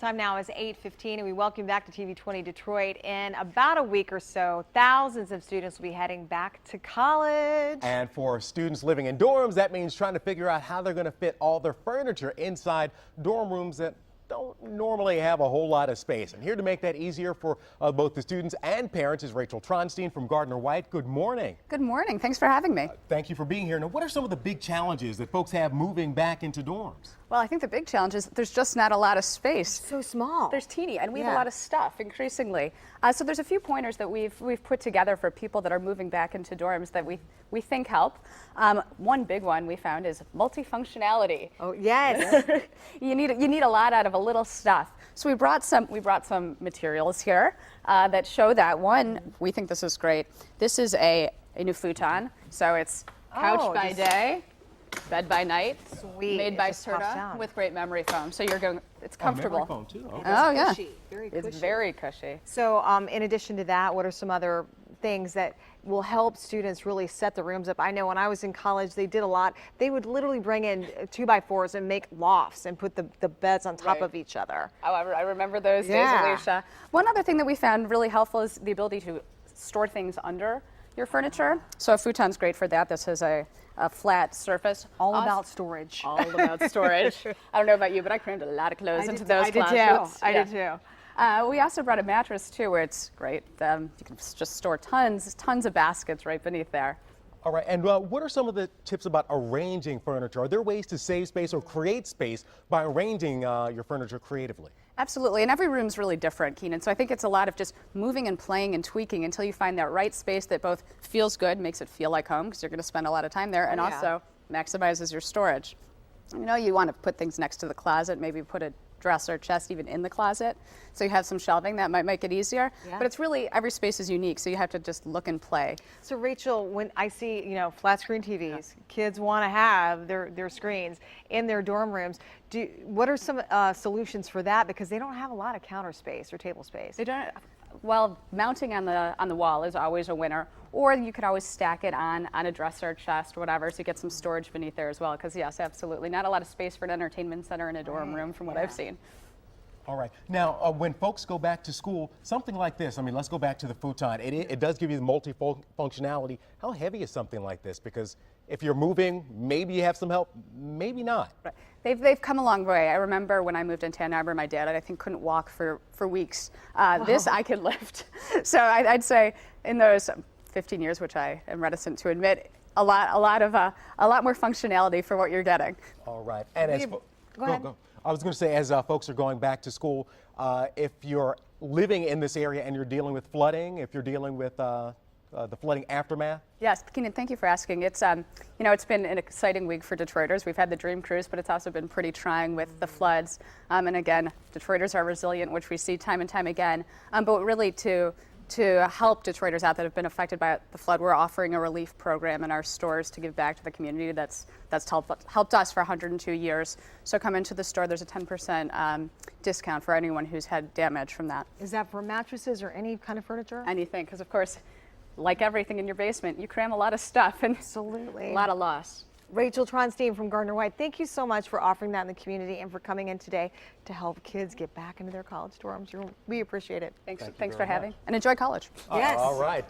Time now is 8:15, and we welcome you back to TV 20 Detroit. In about a week or so, thousands of students will be heading back to college. And for students living in dorms, that means trying to figure out how they're going to fit all their furniture inside dorm rooms that don't normally have a whole lot of space. And here to make that easier for both the students and parents is Rachel Tronstein from Gardner White. Good morning. Good morning. Thanks for having me. Thank you for being here. Now, what are some of the big challenges that folks have moving back into dorms? Well, I think the big challenge is there's just not a lot of space. So small. There's teeny, and we have a lot of stuff increasingly. So there's a few pointers that we've put together for people that are moving back into dorms that we think help. One big one we found is multifunctionality. Oh yes. You need a lot out of a little stuff. So we brought some materials here that show that. One, we think this is great. This is a new futon. So it's couch by day, bed by night. Sweet. Made by Serta with great memory foam. So it's comfortable. Memory foam too. Okay. Oh yeah. Cushy. Very cushy. It's very cushy. So in addition to that, what are some other things that will help students really set the rooms up? I know when I was in college, they did a lot. They would literally bring in 2x4s and make lofts and put the beds on top of each other. Oh, I remember those days, Alicia. One other thing that we found really helpful is the ability to store things under your furniture. So a futon's great for that. This is a flat surface. All about storage. All about storage. I don't know about you, but I crammed a lot of clothes into those closets. I did too. We also brought a mattress too, where it's great. You can just store tons of baskets right beneath there. All right, and what are some of the tips about arranging furniture? Are there ways to save space or create space by arranging your furniture creatively? Absolutely, and every room's really different, Keenan. So I think it's a lot of just moving and playing and tweaking until you find that right space that both feels good, makes it feel like home, because you're going to spend a lot of time there, and also maximizes your storage. You know, you want to put things next to the closet, maybe put a dresser, chest even in the closet, so you have some shelving. That might make it easier. But it's really, every space is unique, so you have to just look and play. So Rachel, when I see, you know, flat screen TVs, kids want to have their screens in their dorm rooms. What are some solutions for that? Because they don't have a lot of counter space or table space. They don't. Well, mounting on the wall is always a winner, or you could always stack it on a dresser, chest, whatever, so you get some storage beneath there as well. Because yes, absolutely, not a lot of space for an entertainment center in a dorm room, from what I've seen. All right. Now, when folks go back to school, something like this, I mean, let's go back to the futon. It does give you the multifunctionality. How heavy is something like this? Because if you're moving, maybe you have some help, maybe not. Right. They've come a long way. I remember when I moved into Ann Arbor, my dad, I think, couldn't walk for weeks. This I could lift. So I'd say in those 15 years, which I am reticent to admit, a lot more functionality for what you're getting. All right. And as Go ahead. I was going to say, as folks are going back to school, if you're living in this area and you're dealing with flooding, if you're dealing with the flooding aftermath? Yes, Keenan, thank you for asking. It's you know, it's been an exciting week for Detroiters. We've had the Dream Cruise, but it's also been pretty trying with the floods. And again, Detroiters are resilient, which we see time and time again. But really to help Detroiters out that have been affected by the flood, we're offering a relief program in our stores to give back to the community that's helped us for 102 years. So come into the store, there's a 10% discount for anyone who's had damage from that. Is that for mattresses or any kind of furniture? Anything, because of course, like everything in your basement, you cram a lot of stuff and absolutely a lot of loss. Rachel Tronstein from Gardner White, thank you so much for offering that in the community and for coming in today to help kids get back into their college dorms. We appreciate it. Thanks for having, and enjoy college. Yes. All right.